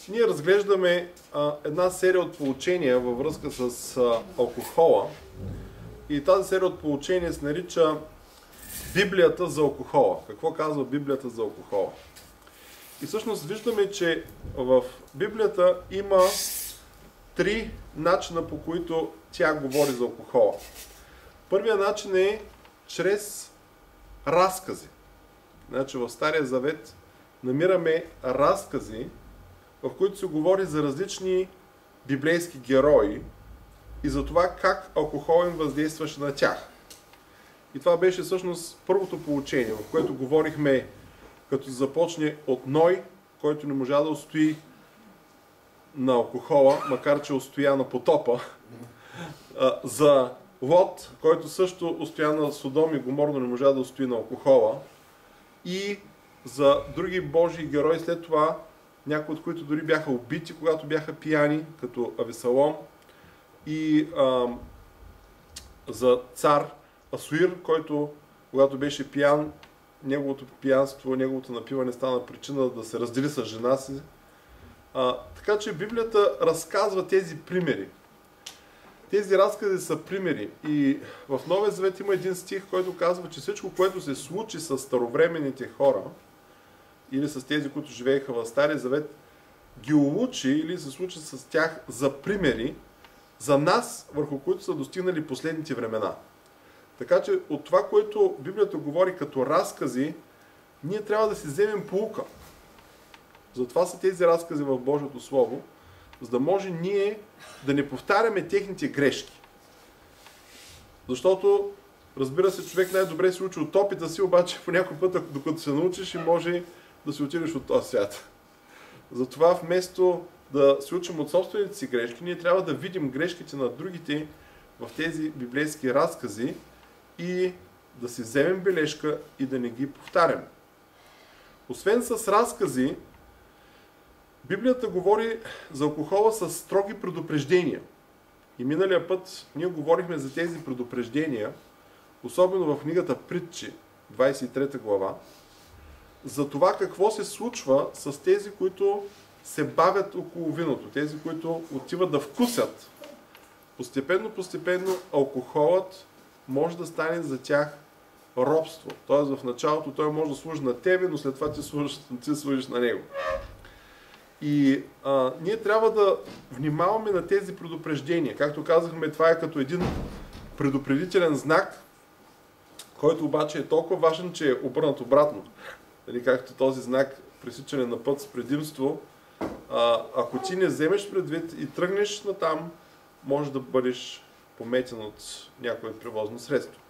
ние разглеждаме една серия от поучения във връзка с алкохола. И тази серия от поучения се нарича Библията за алкохола. Какво казва Библията за алкохола? И всъщност виждаме, че в Библията има три начина, по които тя говори за алкохола. Първият начин е чрез разкази. Значи в Стария Завет намираме разкази, в които се говори за различни библейски герои и за това как алкохол им въздействаше на тях. И това беше всъщност първото поучение, в което говорихме, като започне от Ной, който не можа да устои на алкохола, макар че устоя на потопа, за Лот, който също устоя на Содом и Гомор, но не можа да устои на алкохола, и за други божии герои след това, някои от които дори бяха убити, когато бяха пияни, като Авесалом, и за цар Асуир, който, когато беше пиян, неговото пиянство, неговото напиване стана причина да се раздели с жена си. Така че Библията разказва тези примери. Тези разкази са примери. И в Новия Завет има един стих, който казва, че всичко, което се случи с старовременните хора, или с тези, които живееха в Стария Завет, ги улучи или се случи с тях за примери за нас, върху които са достигнали последните времена. Така че от това, което Библията говори като разкази, ние трябва да си вземем поука. Затова са тези разкази в Божието Слово, за да може ние да не повтаряме техните грешки. Защото, разбира се, човек най-добре се учи от опита си, обаче по някой път, докато се научиш, и може да си отидеш от този свят. Затова вместо да се учим от собствените си грешки, ние трябва да видим грешките на другите в тези библейски разкази и да си вземем бележка и да не ги повтаряме. Освен с разкази, Библията говори за алкохола с строги предупреждения. И миналия път ние говорихме за тези предупреждения, особено в книгата Притчи, 23 глава, за това какво се случва с тези, които се бавят около виното, тези, които отиват да вкусят. Постепенно алкохолът може да стане за тях робство. Тоест в началото той може да служи на тебе, но след това ти служиш на него. И ние трябва да внимаваме на тези предупреждения. Както казахме, това е като един предупредителен знак, който обаче е толкова важен, че е обърнат обратно. Дали, както този знак пресичане на път с предимство, ако ти не вземеш предвид и тръгнеш натам, може да бъдеш пометен от някое превозно средство.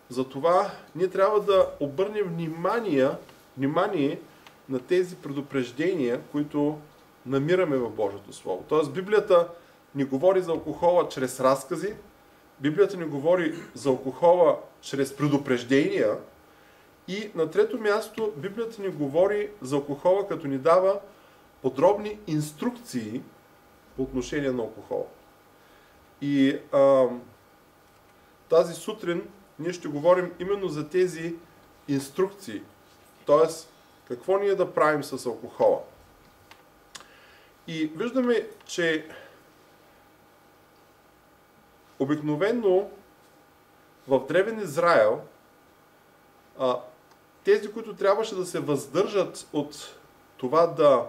Затова ние трябва да обърнем внимание на тези предупреждения, които намираме в Божието Слово. Тоест Библията ни говори за алкохола чрез разкази, Библията ни говори за алкохола чрез предупреждения и на трето място Библията ни говори за алкохола, като ни дава подробни инструкции по отношение на алкохола. И тази сутрин ние ще говорим именно за тези инструкции, т.е. какво ние да правим с алкохола. И виждаме, че обикновено в древен Израел тези, които трябваше да се въздържат от това да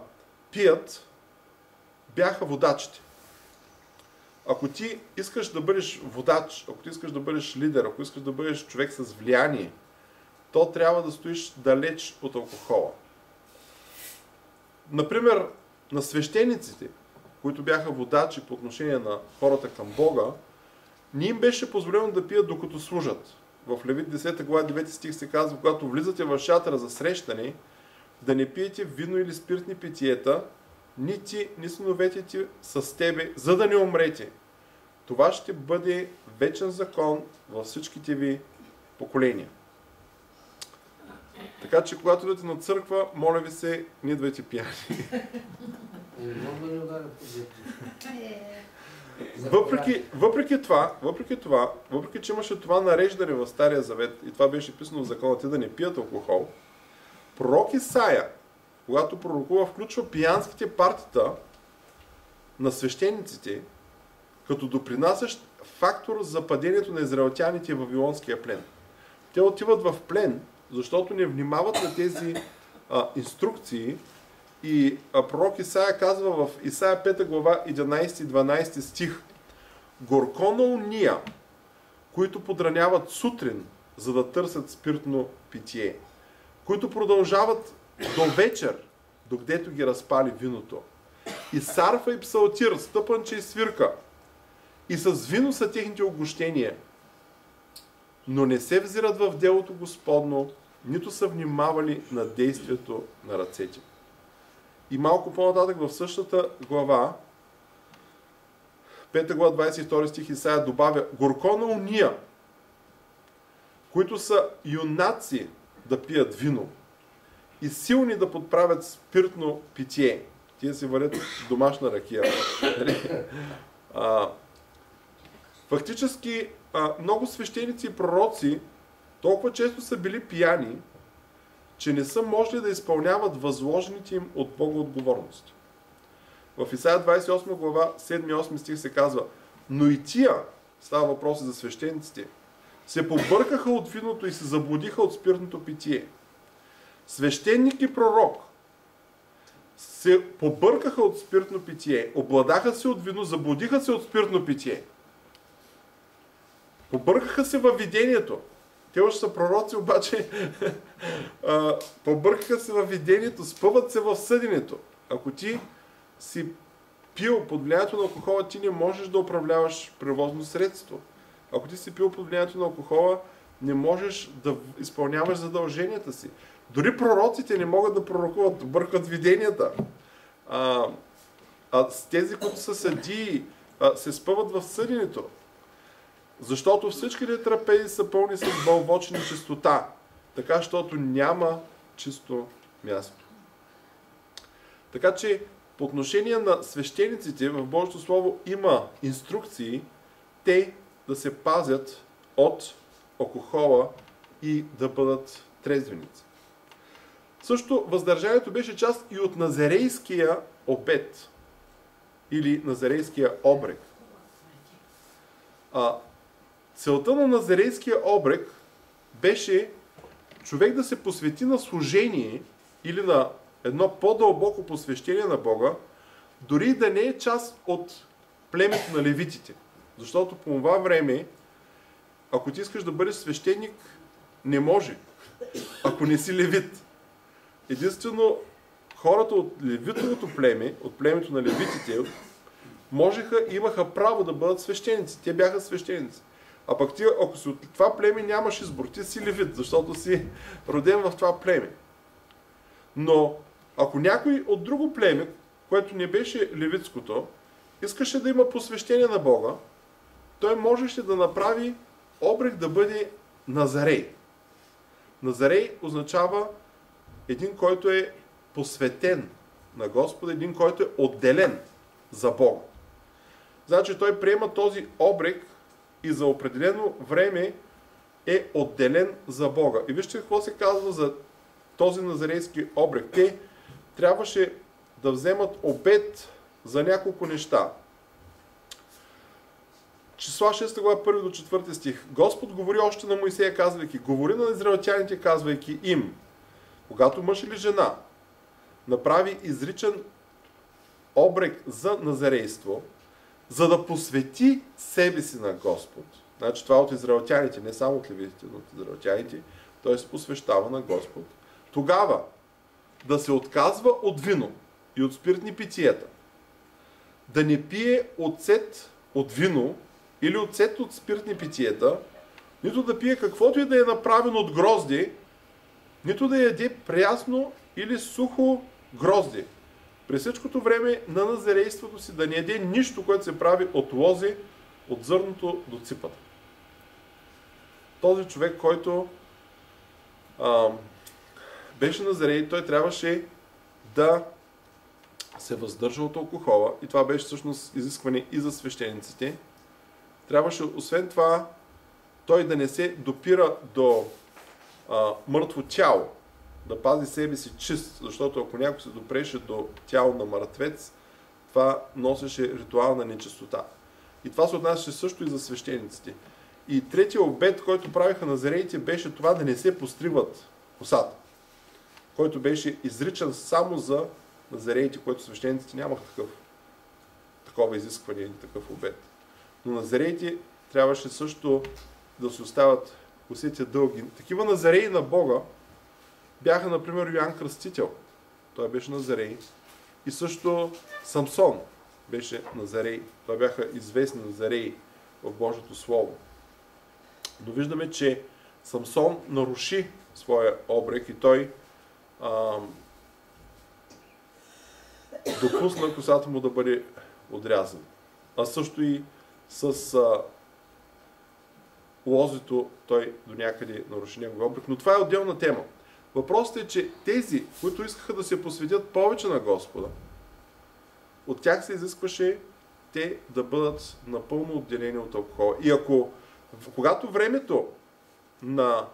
пият, бяха водачите. Ако ти искаш да бъдеш водач, ако ти искаш да бъдеш лидер, ако искаш да бъдеш човек с влияние, то трябва да стоиш далеч от алкохола. Например, на свещениците, които бяха водачи по отношение на хората към Бога, не им беше позволено да пият докато служат. В Левит 10 глава 9 стих се казва, когато влизате в шатъра за срещане, да не пиете вино или спиртни питиета, ни ти, ни синовете ти с тебе, за да не умрете. Това ще бъде вечен закон във всичките ви поколения. Така че, когато идвате на църква, моля ви се, не идвайте пияни. Въпреки че имаше това нареждане в Стария Завет, и това беше писано в закона, те да не пият алкохол, пророк Исаия когато пророкува, включва пиянските партита на свещениците, като допринасящ фактор за падението на израелтяните в Вавилонския плен. Те отиват в плен, защото не внимават на тези инструкции и пророк Исаия казва в Исаия 5 глава 11 и 12 стих: горко на уния, които подраняват сутрин, за да търсят спиртно питие, които продължават до вечер, докъдето ги разпали виното. И сарфа и псалтир, стъпанче и свирка, и с вино са техните огощения, но не се взират в делото Господно, нито са внимавали на действието на ръцете. И малко по-нататък в същата глава, 5 глава 22 стих, Исаия добавя: горко на уния, които са юнаци да пият вино и силни да подправят спиртно питие. Тия си варят домашна ракия. Фактически много свещеници и пророци толкова често са били пияни, че не са можели да изпълняват възложените им от Бога отговорности. В Исаия 28 глава 7-8 стих се казва: но и тия, става въпрос за свещениците, се побъркаха от виното и се заблудиха от спиртното питие. Свещеник и пророк се побъркаха от спиртно питие, обладаха се от вино, заблудиха се от спиртно питие. Побъркаха се във видението. Те още са пророци, обаче побъркаха се във видението, спъват се в съденето. Ако ти си пил под влиянието на алкохола, ти не можеш да управляваш превозно средство. Ако ти си пил под влиянието на алкохола, не можеш да изпълняваш задълженията си. Дори пророците не могат да пророкуват, бъркат виденията. Тези, които са съдии, се спъват в съденето. Защото всичките трапези са пълни с бълвочна чистота, така, защото няма чисто място. Така че, по отношение на свещениците, в Божието Слово има инструкции те да се пазят от алкохола и да бъдат трезвеници. Също въздържанието беше част и от назарейския обет или назарейския обрек. Целта на назарейския обрек беше човек да се посвети на служение или на едно по-дълбоко посвещение на Бога, дори да не е част от племето на левитите. Защото по това време, ако ти искаш да бъдеш свещеник, не може, ако не си левит. Единствено, хората от левитовото племе, от племето на левитите, имаха право да бъдат свещеници. Те бяха свещеници. А пък ти, ако си от това племе, нямаш избор. Ти си левит, защото си роден в това племе. Но ако някой от друго племе, което не беше левитското, искаше да има посвещение на Бога, той можеше да направи обрек да бъде назарей. Назарей означава един, който е посветен на Господа, един, който е отделен за Бога. Значи той приема този обрек и за определено време е отделен за Бога. И вижте какво се казва за този назарейски обрек. Те трябваше да вземат обет за няколко неща. Числа 6 глава 1 до 4 стих. Господ говори още на Моисея, казвайки: говори на израелтяните, казвайки им: когато мъж или жена направи изричен обрек за назарейство, за да посвети себе си на Господ. Значи това от израелтяните, не само от левитите, но от израелтяните, той се посвещава на Господ. Тогава да се отказва от вино и от спиртни питиета, да не пие оцет от вино или оцет от спиртни питиета, нито да пие каквото и да е направено от грозди, нито да яде прясно или сухо грозди. През всичкото време на назарейството си да не яде нищо, което се прави от лози, от зърното до ципата. Този човек, който беше назарей, той трябваше да се въздържа от алкохола, и това беше всъщност изискване и за свещениците. Трябваше, освен това, той да не се допира до мъртво тяло. да пази себе си чист, защото ако някой се допреше до тяло на мъртвец, това носеше ритуална нечистота. И това се отнасяше също и за свещениците. И третия обет, който правиха назареите, беше това да не се постригват косата, който беше изричан само за назареите, който свещениците нямаха такова изискване или такъв обет. Но назареите трябваше също да се остават косите дълги. Такива назареи на Бога бяха, например, Йоан Кръстител. Той беше назарей. И също Самсон беше назарей. Това бяха известни назареи в Божието Слово. Но виждаме, че Самсон наруши своя обрек и той допусна косата му да бъде отрязана. А също и с лозето той до някъде наруши неговия обрек. Но това е отделна тема. Въпросът е, че тези, които искаха да се посветят повече на Господа, от тях се изискваше те да бъдат напълно отделени от алкохола. И когато времето на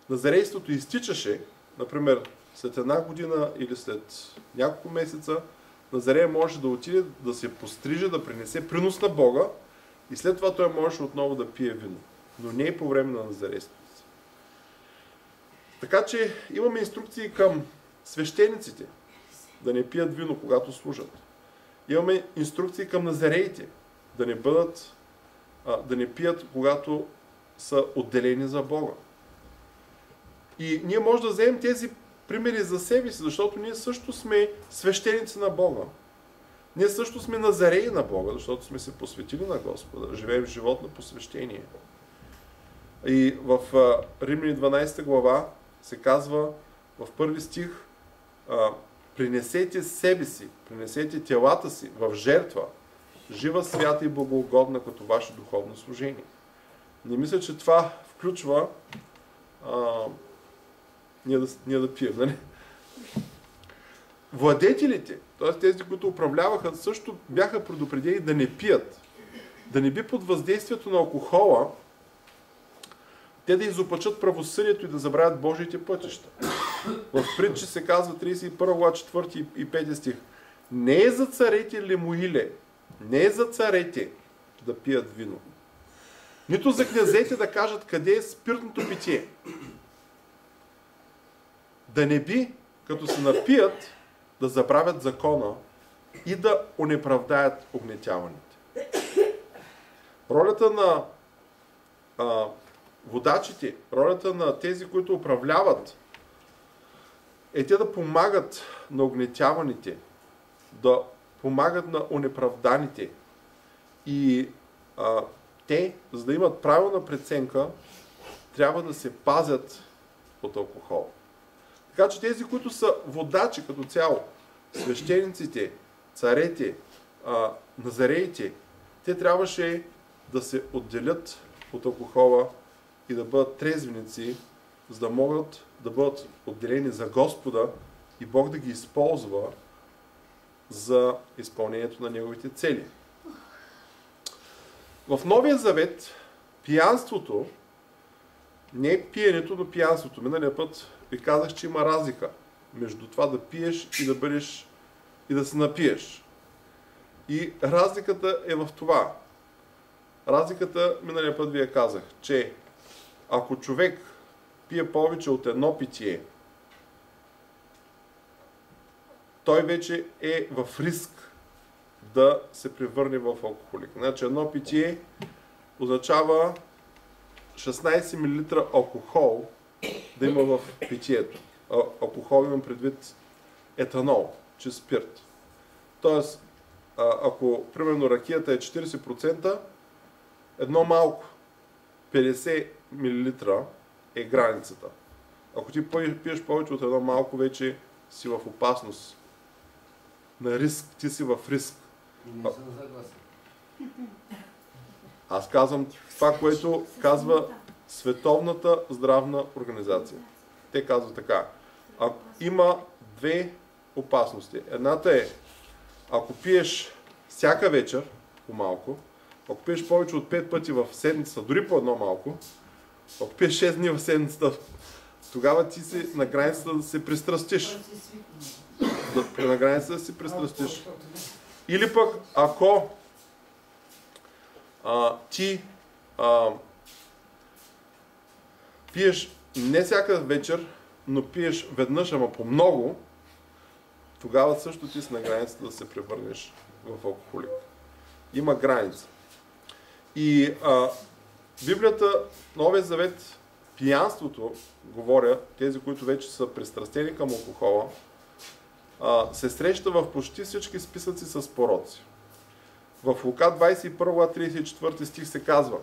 назарейството изтичаше, например след една година или след няколко месеца, назарея може да отиде да се постриже, да принесе принос на Бога и след това той може отново да пие вино. Но не и по време на назарейството. Така че имаме инструкции към свещениците да не пият вино, когато служат. Имаме инструкции към назареите да не пият, когато са отделени за Бога. И ние може да вземем тези примери за себе си, защото ние също сме свещеници на Бога. Ние също сме назареи на Бога, защото сме се посветили на Господа, живеем живот на посвещение. И в Римляни 12 глава се казва в първи стих: принесете себе си, принесете телата си в жертва, жива, свята и благоугодна като ваше духовно служение. Не мисля, че това включва ние да пием, нали? Владетелите, т.е. тези, които управляваха, също бяха предупредени да не пият, да не би под въздействието на алкохола те да изопачат правосъдието и да забравят Божиите пътища. В Притчи се казва 31 глава 4 и 5 стих: не е за царете лемуиле, не е за царете да пият вино, нито за князете да кажат къде е спиртното питие. Да не би, като се напият, да забравят закона и да онеправдаят огнетяваните. Ролята на водачите, ролята на тези, които управляват, е те да помагат на огнетяваните, да помагат на онеправданите. И те, за да имат правилна преценка, трябва да се пазят от алкохол. Така че тези, които са водачи като цяло, свещениците, царете, назареите, те трябваше да се отделят от алкохола и да бъдат трезвеници, за да могат да бъдат отделени за Господа и Бог да ги използва за изпълнението на Неговите цели. В Новия Завет пиянството, не е пиенето, но пиянството. Миналия път ви казах, че има разлика между това да пиеш и да бъдеш и да се напиеш. И разликата е в това. Разликата, миналия път ви я казах, че ако човек пие повече от едно питие, той вече е в риск да се превърне в алкохолик. Значи едно питие означава 16 мл алкохол да има в питието. Алкохол имам предвид етанол, чист спирт. Тоест, ако примерно ракията е 40%, едно малко, 50 мл е границата. Ако ти пиеш повече от едно малко, вече си в опасност. На риск, ти си в риск. Не съм съгласен. Аз казвам това, което казва Световната здравна организация. Те казват така: има две опасности. Едната е, ако пиеш всяка вечер по малко, ако пиеш повече от 5 пъти в седмицата, дори по едно малко, ако пиеш 6 дни в седмицата тогава ти си на границата да се пристрастиш. На границата да се пристрастиш. Или пък, ако ти пиеш не всяка вечер, но пиеш веднъж, ама по много, тогава също ти си на границата да се превърнеш в алкохолик. Има граница. И Библията, Новия Завет, пиянството, говоря, тези, които вече са пристрастени към алкохола, се среща в почти всички списъци с пороци. В Лука 21 глава 34 стих се казва: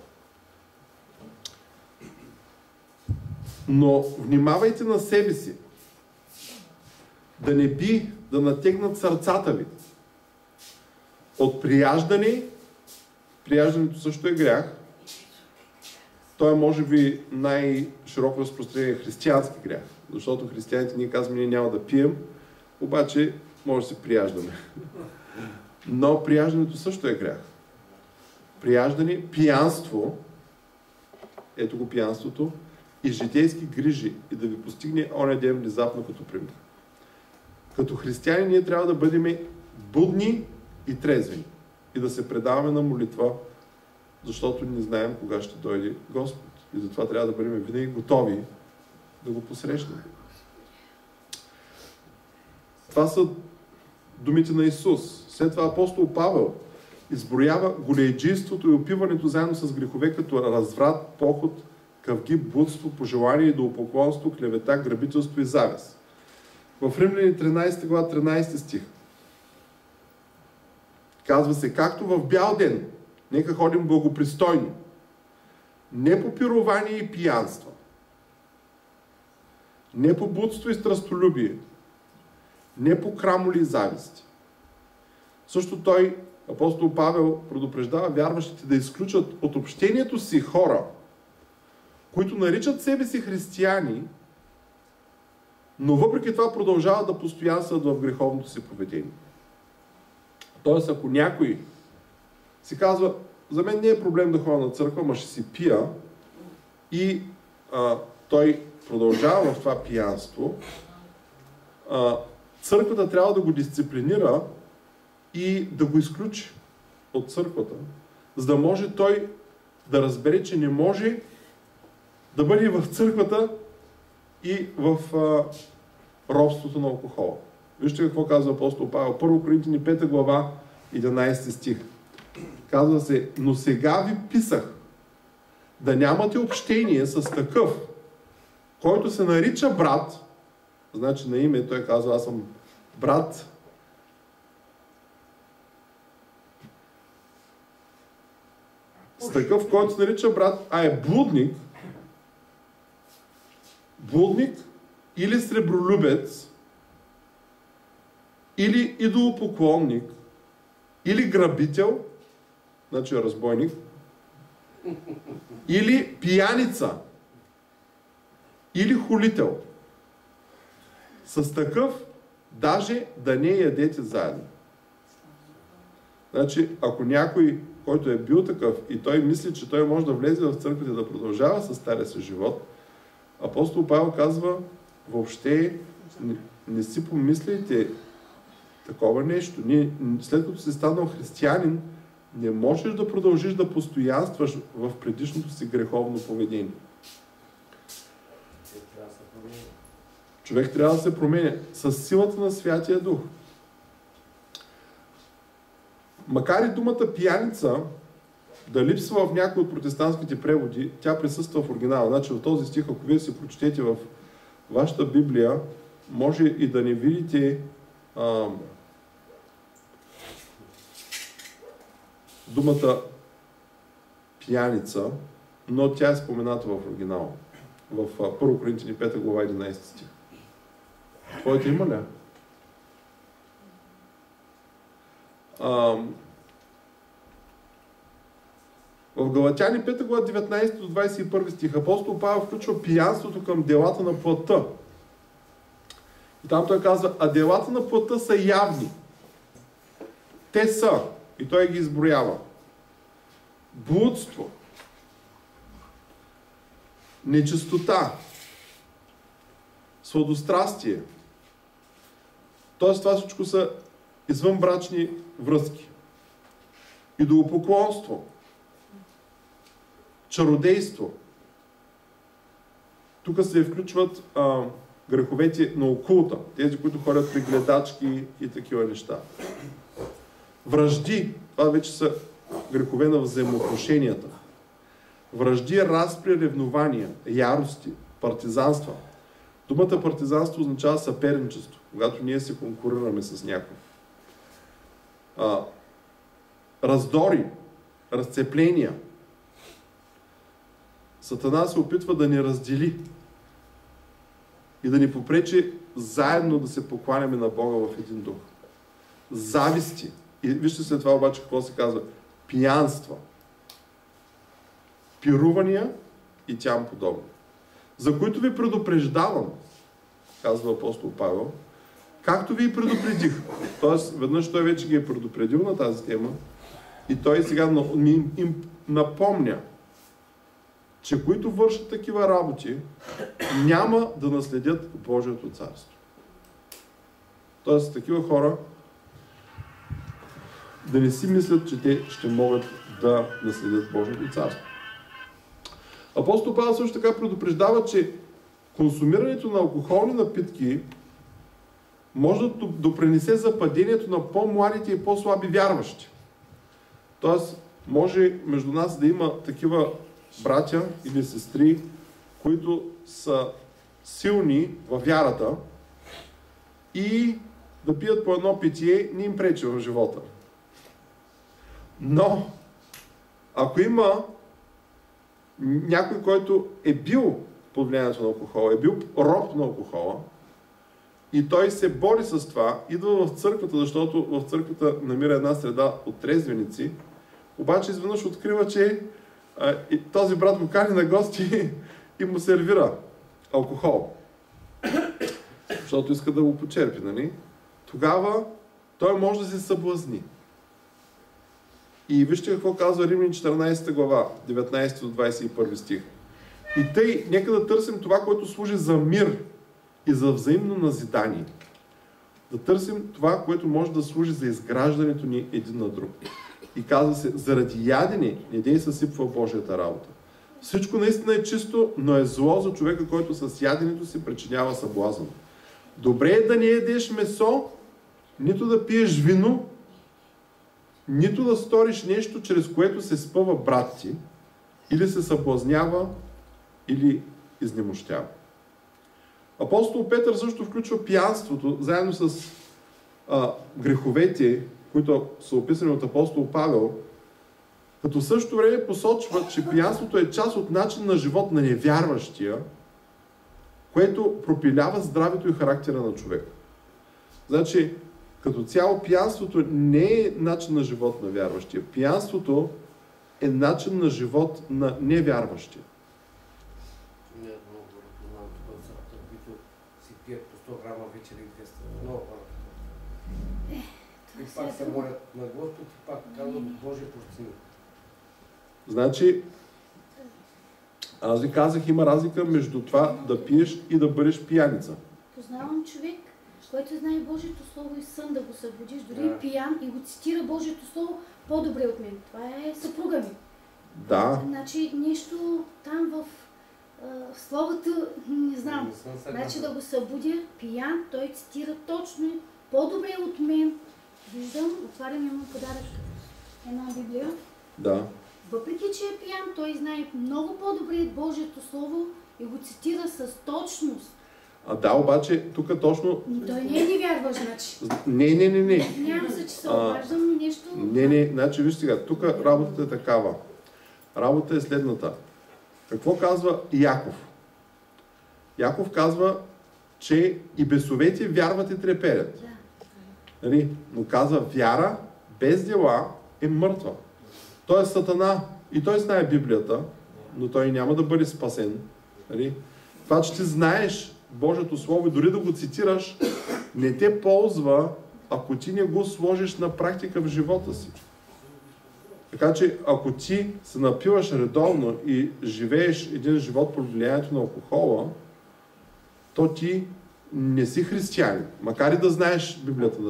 но внимавайте на себе си, да не би да натегнат сърцата ви от прияждане. Прияждането също е грях. Той е, може би, най-широко разпространен християнски грях. Защото християните ние казваме, ние няма да пием, обаче може да се прияждаме. Но прияждането също е грях. Прияждане, пиянство, ето го пиянството, и житейски грижи, и да ви постигне оня ден внезапно като пример. Като християни ние трябва да бъдем будни и трезвени и да се предаваме на молитва, защото не знаем кога ще дойде Господ. И затова трябва да бъдем винаги готови да го посрещнем. Това са думите на Исус. След това апостол Павел изброява голейджийството и опиването заедно с грехове като разврат, поход, къвги, блудство, пожелание, идолопоклонство, клевета, грабителство и завист. В Римляни 13 глава 13 стих казва се: както в бял ден, нека ходим благопристойно, не по пирование и пиянства, не по блудство и страстолюбие, не по крамоли и зависти. Също той, апостол Павел, предупреждава вярващите да изключат от общението си хора, които наричат себе си християни, но въпреки това продължават да постоянстват в греховното си поведение. Тоест, ако някой си казва: за мен не е проблем да ходя на църква, ма ще си пия, и той продължава в това пиянство, църквата трябва да го дисциплинира и да го изключи от църквата, за да може той да разбере, че не може да бъде в църквата и в робството на алкохола. Вижте какво казва апостол Павел. 1 Коринтияни 5 глава 11 стих. Казва се: но сега ви писах да нямате общение с такъв, който се нарича брат. Значи на име той казва: аз съм брат. С такъв, който се нарича брат, а е блудник, или сребролюбец, или идолопоклонник, или грабител, значи разбойник, или пияница, или хулител. С такъв даже да не ядете заедно. Значи, ако някой, който е бил такъв и той мисли, че той може да влезе в църквата и да продължава със стария си живот, апостол Павел казва: въобще не си помислите такова нещо. След като си станал християнин, не можеш да продължиш да постоянстваш в предишното си греховно поведение. Човек трябва да се променя с силата на Святия Дух. Макар и думата пияница да липсва в някои от протестантските преводи, тя присъства в оригинала. Значи в този стих, ако вие се прочетете в вашата Библия, може и да не видите думата пияница, но тя е спомената в оригинала. В 1 Коринтияни 5 глава 11 стих. Твоите има ли? В Галатяни 5 глава 19 до 21 стих апостол Павел включва пиянството към делата на плътта. И там той казва: а делата на плътта са явни. Те са, и той ги изброява: блудство, нечистота, сладострастие. Тоест това всичко са извънбрачни връзки. Идолопоклонство, чародейство. Тук се включват греховете на окулта, тези, които ходят при гледачки и такива неща. Вражди, това вече са грехове на взаимоотношенията. Вражди, разпри, ревнования, ярости, партизанства. Думата партизанство означава съперничество, когато ние се конкурираме с някой. Раздори, разцепления. Сатана се опитва да ни раздели и да ни попречи заедно да се покланяме на Бога в един дух. Зависти. И вижте след това обаче какво се казва. Пиянства. Пирувания и тям подобно. За които ви предупреждавам, казва апостол Павел, както ви предупредих. Тоест, веднъж той вече ги е предупредил на тази тема и той сега им напомня, че които вършат такива работи, няма да наследят Божието царство. Тоест, такива хора да не си мислят, че те ще могат да наследят Божието царство. Апостол Павел също така предупреждава, че консумирането на алкохолни напитки може да допринесе за падението на по-младите и по-слаби вярващи. Тоест, може между нас да има такива братя или сестри, които са силни във вярата и да пият по едно питие не им пречи в живота. Но, ако има някой, който е бил под влиянието на алкохола, е бил роб на алкохола и той се бори с това, идва в църквата, защото в църквата намира една среда от трезвеници, обаче изведнъж открива, че този брат го кани на гости и му сервира алкохол. Защото иска да го почерпи, нали? Тогава той може да се съблазни. И вижте какво казва Римляни 14 глава, 19 до 21 стих. И тъй, нека да търсим това, което служи за мир и за взаимно назидание. Да търсим това, което може да служи за изграждането ни един на друг. И казва се, заради ядене не дей съсипва Божията работа. Всичко наистина е чисто, но е зло за човека, който с яденето си причинява съблазън. Добре е да не ядеш месо, нито да пиеш вино, нито да сториш нещо, чрез което се спъва брат ти, или се съблазнява, или изнемощява. Апостол Петър също включва пиянството, заедно с греховете, които са описани от апостол Павел, като в същото време посочва, че пиянството е част от начин на живот на невярващия, което пропилява здравето и характера на човека. Значи, като цяло пиянството не е начин на живот на вярващия. Пиянството е начин на живот на невярващия. Не, много познавам това църквата, които си пият по 100 грама вечер и 200. Много хора. И пак се молят на Господ и пак казват Боже прости ми. Значи, аз ви казах, има разлика между това да пиеш и да бъдеш пияница. Познавам човек, който знае Божието Слово и сън да го събудиш, дори пиян и го цитира Божието Слово по-добре от мен. Това е съпруга ми. Да. Значи нещо там в Словото, не знам. Значи да го събудя пиян, той цитира точно по-добре от мен. Виждам, отварям, имам подарък. Една Библия. Да. Въпреки, че е пиян, той знае много по-добре от Божието Слово и го цитира с точност. Да, обаче, тук точно... Той не е невярващ, значи. Не. Няма се, че се обаждам, но нещо... Не, значи виж сега, тук работата е такава. Работа е следната. Какво казва Яков? Яков казва, че и бесовете вярват и треперят. Да. Нали? Но казва, вяра без дела е мъртва. Той е Сатана и той знае Библията, но той няма да бъде спасен. Нали? Това, че ти знаеш Божието Слово и дори да го цитираш, не те ползва, ако ти не го сложиш на практика в живота си. Така че, ако ти се напиваш редовно и живееш един живот под влиянието на алкохола, то ти не си християнин, макар и да знаеш Библията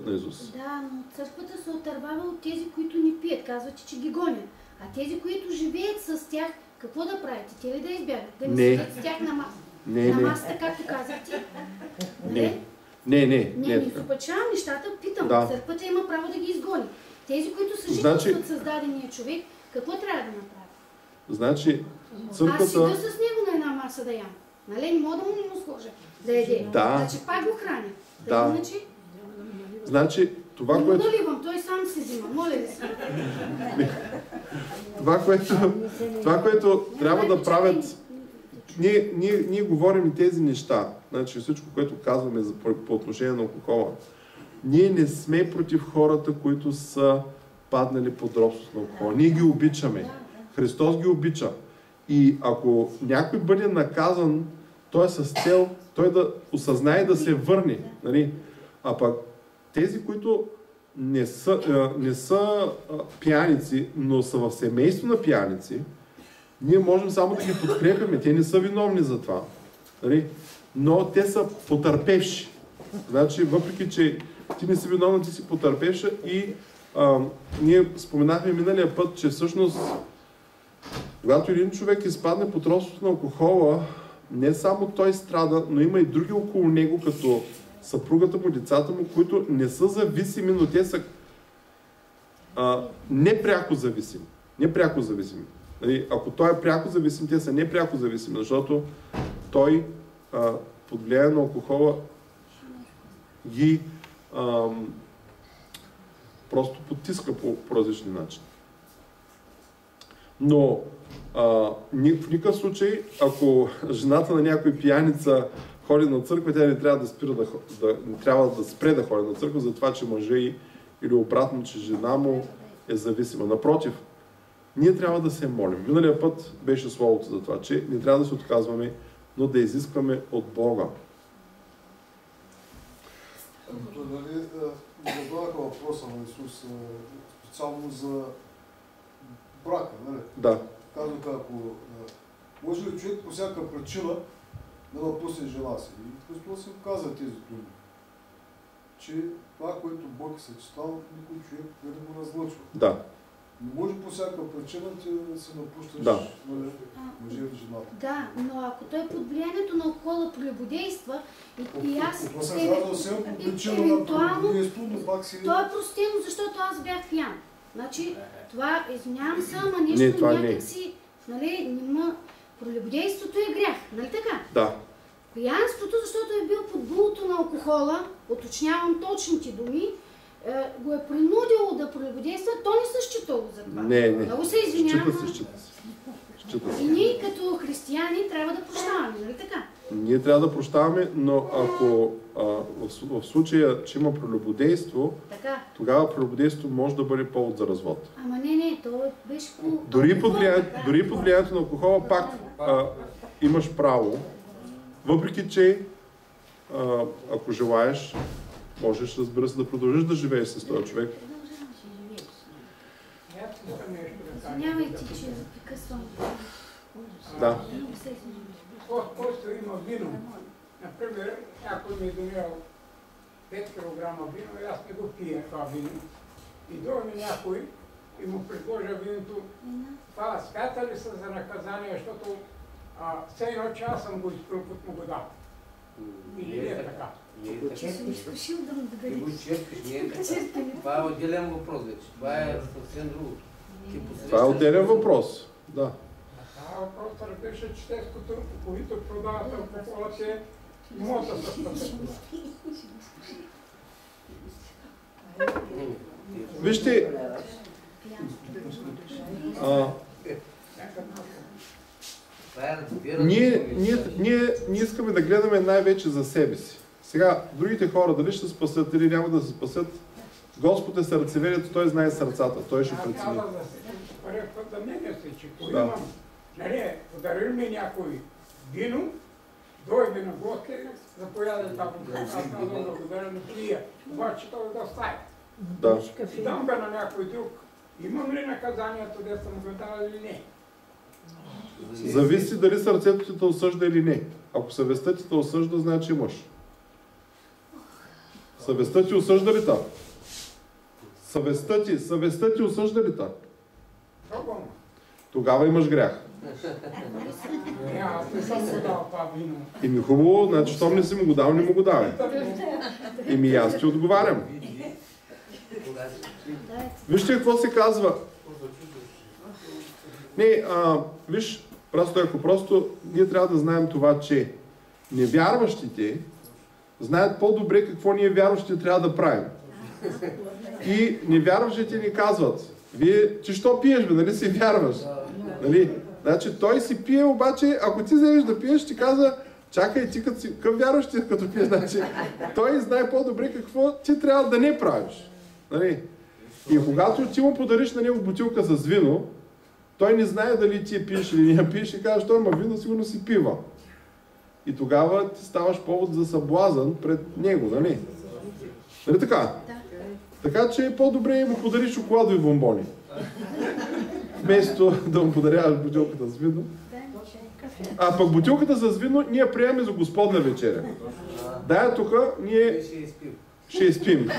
на Исус. Да, но църквата се отървава от тези, които ни пият. Казвате, че ги гонят. А тези, които живеят с тях, какво да правите? Те ли да избягат? Да не седят с тях на масата? На масата, както казахте? Не изопачавам нещата, питам. Да. Църквата има право да ги изгони. Тези, които съжителстват с дадения човек, какво трябва да направят? Значи, църквата... Аз седя с него на една маса да ям. Нали? Не мога да му сложа да яде. Да. Значи пак го храня. Да. Значи, това, не което... Не наливам, той сам се взима. Моля ли се? Това, което трябва да правят... Ние говорим и тези неща. Значи всичко, което казваме по отношение на алкохола. Ние не сме против хората, които са паднали под робството на алкохола. Ние ги обичаме. Христос ги обича. И ако някой бъде наказан, той е с цел, той да осъзнае да се върне. Нали? А пък тези, които не са пияници, но са в семейство на пияници, ние можем само да ги подкрепяме. Те не са виновни за това. Нали? Но те са потърпевши. Значи, въпреки че ти не си виновна, ти си потърпевша и ние споменахме миналия път, че всъщност когато един човек изпадне под робството на алкохола, не само той страда, но има и други около него, като съпругата му, децата му, които не са зависими, но те са непряко зависими. Непряко зависими. Ако той е пряко зависим, те са непряко зависими, защото той под влияние на алкохола ги просто потиска по различни начини. Но в никакъв случай, ако жената на някой пияница ходи на църква, тя не трябва да спре да ходи на църква за това, че мъжа й или обратно, че жена му е зависима. Напротив, ние трябва да се молим. Миналия път беше словото за това, че не трябва да се отказваме, но да изискваме от Бога. Задаваха въпроса на Исус специално за брака, нали? Да. Казваха, ако може ли човек по всяка причина да напусне жена си? И Христос им каза тези думи, че това, което Бог е съчетал, никой човек не го разлъчва. Да. Не може по всяка причина ти да се напущаш мъже или жената. Да, но ако той под влиянието на алкохола прелюбодейства и аз евентуално, то е простено, защото аз бях пиян. Значи, това, извинявам се, ама нещо някак си, нали, прелюбодейството е грях, нали така? Да. Пиянството, защото е бил под булото на алкохола, уточнявам точните думи, го е принудило да прелюбодейства, то не се считало за това. Не. Много се извинявам. Счита се. И ние като християни трябва да прощаваме, нали така? Ние трябва да прощаваме, но ако в случая, че има прелюбодейство, тогава прелюбодейство може да бъде повод за развод. Ама не, то беше по... Дори под влиянието на алкохола пак имаш право, въпреки че ако желаеш, можеш, разбира се, да продължиш да живееш с този човек. Извинявайте, че прекъсвам. Да. После има вино. Например, някой ми е донел 5 кг вино и аз не го пия това вино. И дойде някой и му предложа виното. Това смята ли се за наказание, защото все едно, че аз съм го изпил под му го дал. Или не е така? Че съм изкушил да му Не го черпиш, не е така. Това е отделен въпрос вече. Това е съвсем друго. Това е отделен въпрос. Да. Това въпрос беше, че те, които продават алкохола, че имота са спасят. Вижте, ние искаме да гледаме най-вече за себе си. Сега, другите хора дали ще се спасят или няма да се спасят, Господ е сърцеведец, Той знае сърцата, Той ще прецени. Да мене се, че ако имам, нали, подарил ми някой вино, дойде на гости, заповядай там, аз казвам благодаря на плия, обаче той да остави. Да. Дам бе на някой друг. Имам ли наказанието да съм го дал или не? Зависи дали сърцето ти те осъжда или не. Ако съвестта ти те осъжда, значи имаш. Съвестта ти осъжда ли та? Съвестта ти осъжда ли та? Тогава имаш грях. Аз не съм му дал това вино. Еми хубаво, значи щом не си му го дал, не му го давай. Еми аз ти отговарям. Вижте какво се казва. Не, виж, просто ние трябва да знаем това, че невярващите знаят по-добре какво ние вярващите трябва да правим. И невярващите ни казват, ти що пиеш, бе, нали си вярваш? Нали? Значи той си пие, обаче ако ти вземеш да пиеш, ти казва, чакай, ти къв вярваш ти като пиеш? Значи, той знае по-добре какво ти трябва да не правиш. Нали? И когато ти му подариш на него бутилка с вино, той не знае дали ти пиеш или не пиеш и казваш, той вино сигурно си пива. И тогава ти ставаш повод за съблазън пред него, нали? Нали така? Така че по-добре му подариш шоколадови бомбони. Вместо да му подаряваш бутилката с вино. А пък бутилката с вино ние приемаме за Господна вечеря. Да, тук ние ще изпим.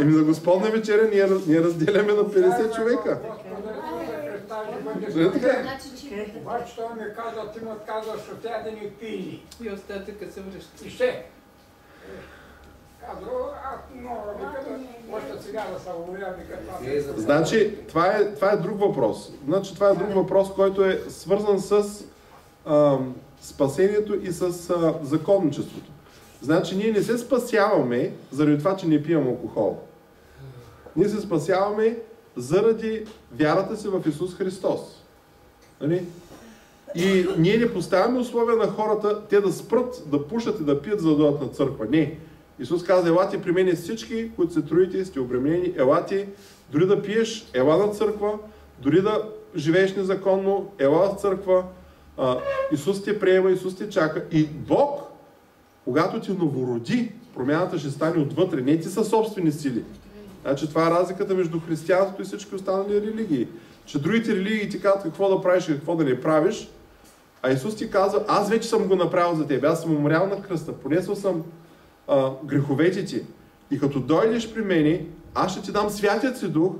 Еми за Господна вечеря ние разделяме на 50 човека. Обаче той ми каза, ти му казваш, че тя да ни пили. И остатъка се връща. И ще. Казва, аз много виката, още сега да се говоря, виката. Значи, това е друг въпрос. Значи, това е друг въпрос, който е свързан с спасението и с законничеството. Значи, ние не се спасяваме заради това, че не пием алкохол. Ние се спасяваме заради вярата си в Исус Христос. Нали? И ние не поставяме условия на хората те да спрат, да пушат и да пият, за да дойдат на църква. Не. Исус каза, елате при мене всички, които се труите, сте обременени, елате, дори да пиеш, ела на църква, дори да живееш незаконно, ела в църква, Исус те приема, Исус те чака. И Бог, когато ти новороди, промяната ще стане отвътре, не ти със собствени сили. Значи това е разликата между християнството и всички останали религии. Че другите религии ти казват какво да правиш и какво да не правиш, а Исус ти казва, аз вече съм го направил за теб, аз съм умрял на кръста, понесъл съм греховете ти. И като дойдеш при мене, аз ще ти дам Святият си Дух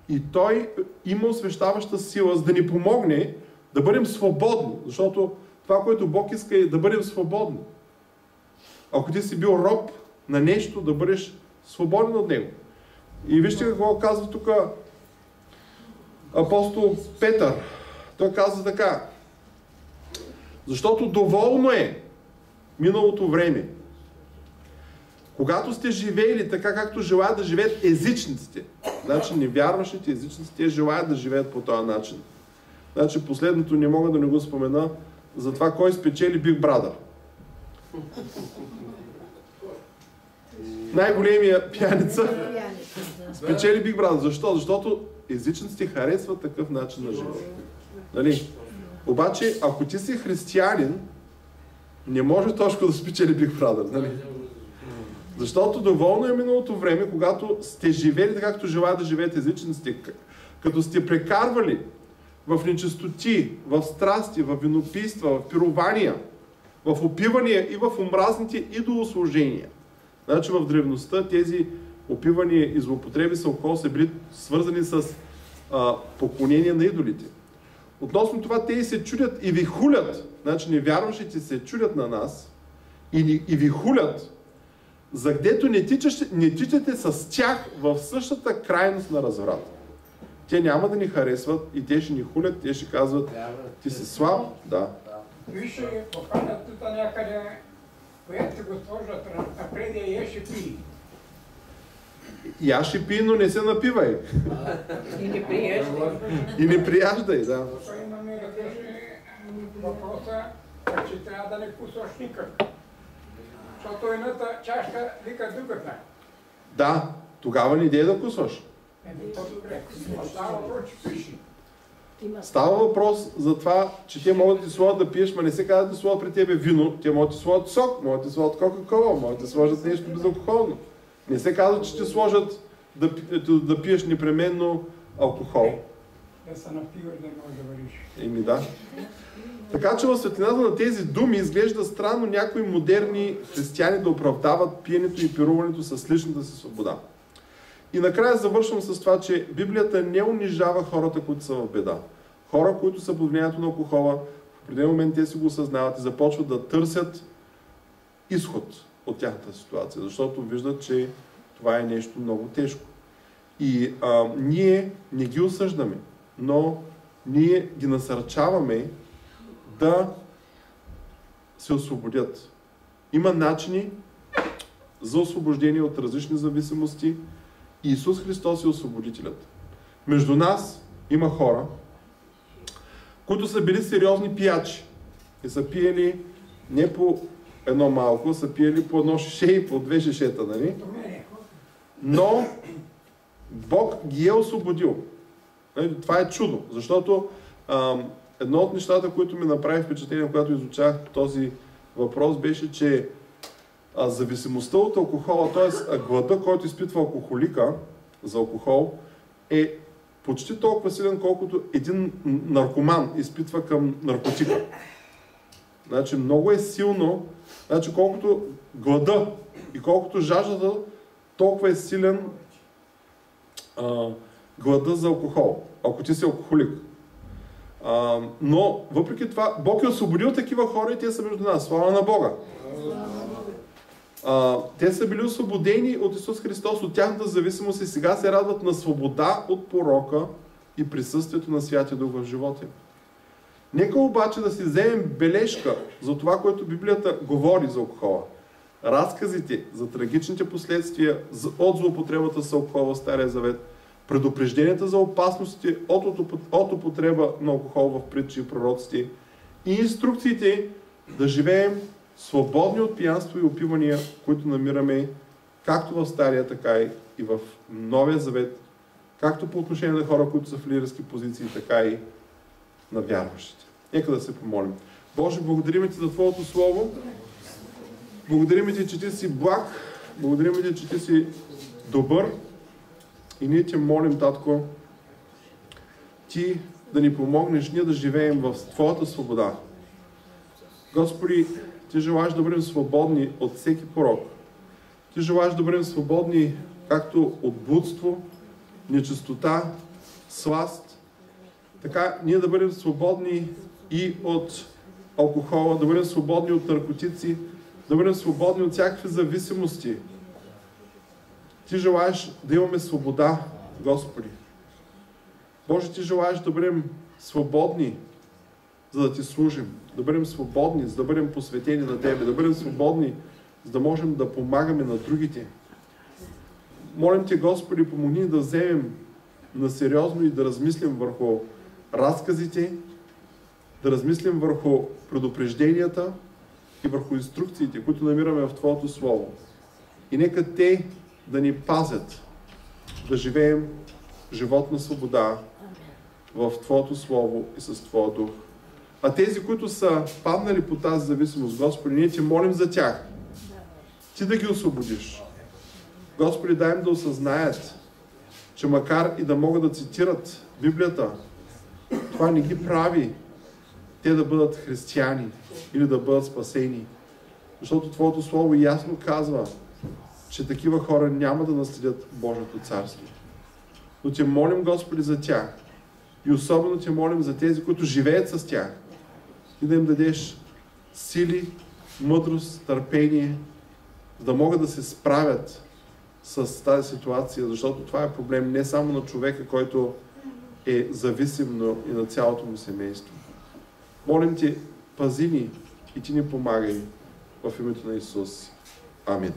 и Той има освещаваща сила, за да ни помогне да бъдем свободни. Защото това, което Бог иска е да бъдем свободни. Ако ти си бил роб на нещо, да бъдеш свободен от него. И вижте какво казва тук апостол Петър. Той казва така. Защото доволно е миналото време. Когато сте живеели така, както желаят да живеят езичниците. Значи невярващите езичниците, те желаят да живеят по този начин. Значи последното не мога да не го спомена за това кой спечели Big Brother. Най-големия пияница спечели Big Brother. Защо? Защото езичниците харесват такъв начин на живот. Нали? Обаче, ако ти си християнин, не може точно да спечели Big Brother. Нали? Защото доволно е миналото време, когато сте живели така, както желаят да живеят езичниците, като сте прекарвали в нечистоти, в страсти, в винопийства, в пирования, в опивания и в омразните идолослужения. Значи в древността тези опивания и злоупотреби с алкохол са били свързани с поклонение на идолите. Относно това, те и се чудят и ви хулят. Значи невярващите се чудят на нас и ви хулят, за гдето не тичате с тях в същата крайност на разврат. Те няма да ни харесват и те ще ни хулят, те ще казват, ти си слаб, да. Вижте, поканят тук някъде, която го сложат напред и я ще пи. И аз ще пи, но не се напивай. И не приеждай. И не прияждай, да. Той имаме въпроса, че трябва да не пусваш никак. Защото едната чашка вика другата. Да, тогава не идея да кусваш. По-добре. Става въпрос, че пиши. Става въпрос за това, че те могат да ти сложат да пиеш, ма не се казва да сложат при тебе вино, те могат да ти сложат сок, могат да ти сложат кока-кола, могат да сложат нещо безалкохолно. Не се казва, че ти сложат да пиеш непременно алкохол. Да се напиваш, да можеш да вариш. Еми да. Така че в светлината на тези думи изглежда странно някои модерни християни да оправдават пиенето и пируването с личната си свобода. И накрая завършвам с това, че Библията не унижава хората, които са в беда. Хора, които са под влиянието на алкохола, в определен момент те си го осъзнават и започват да търсят изход от тяхната ситуация, защото виждат, че това е нещо много тежко. И ние не ги осъждаме, но ние ги насърчаваме да се освободят. Има начини за освобождение от различни зависимости и Исус Христос е освободителят. Между нас има хора, които са били сериозни пиячи и са пиели не по едно малко, са пиели по едно шише и по две шишета, нали? Но Бог ги е освободил. Това е чудо, защото едно от нещата, които ми направи впечатление, когато изучах този въпрос, беше, че зависимостта от алкохола, т.е. глада, който изпитва алкохолика за алкохол, е почти толкова силен, колкото един наркоман изпитва към наркотика. Значи много е силно, значи колкото глада и колкото жаждата, толкова е силен глада за алкохол, ако ти си алкохолик. Но въпреки това, Бог е освободил такива хора и те са между нас. Слава на Бога! Те са били освободени от Исус Христос, от тяхната зависимост и сега се радват на свобода от порока и присъствието на Святия Дух в живота им. Нека обаче да си вземем бележка за това, което Библията говори за алкохола. Разказите за трагичните последствия от злоупотребата с алкохол в Стария Завет, предупрежденията за опасностите от употреба на алкохол в притчи и пророците и инструкциите да живеем свободни от пиянство и опивания, които намираме както в Стария, така и в Новия Завет, както по отношение на хора, които са в лидерски позиции, така и на вярващите. Нека да се помолим. Боже, благодарим Ти за Твоето Слово. Благодарим Ти, че Ти си благ. Благодарим Ти, че Ти си добър. И ние Те молим, Татко, Ти да ни помогнеш, ние да живеем в Твоята свобода. Господи, Ти желаеш да бъдем свободни от всеки порок. Ти желаеш да бъдем свободни както от блудство, нечистота, сласт, така ние да бъдем свободни и от алкохола, да бъдем свободни от наркотици, да бъдем свободни от всякакви зависимости. Ти желаеш да имаме свобода, Господи. Боже, Ти желаеш да бъдем свободни, за да Ти служим, да бъдем свободни, за да бъдем посветени на Тебе, да бъдем свободни, за да можем да помагаме на другите. Молим Те, Господи, помогни да вземем на сериозно и да размислим върху разказите, да размислим върху предупрежденията и върху инструкциите, които намираме в Твоето Слово. И нека те да ни пазят да живеем живот на свобода в Твоето Слово и с Твоя Дух. А тези, които са паднали по тази зависимост, Господи, ние Ти молим за тях. Ти да ги освободиш. Господи, дай им да осъзнаят, че макар и да могат да цитират Библията, това не ги прави те да бъдат християни или да бъдат спасени. Защото Твоето Слово ясно казва, че такива хора няма да наследят Божието царство. Но Те молим, Господи, за тях. И особено Те молим за тези, които живеят с тях. И да им дадеш сили, мъдрост, търпение, да могат да се справят с тази ситуация, защото това е проблем не само на човека, който е зависим, но и на цялото му семейство. Молим Те, пази ни и Ти ни помагай в името на Исус. Амин.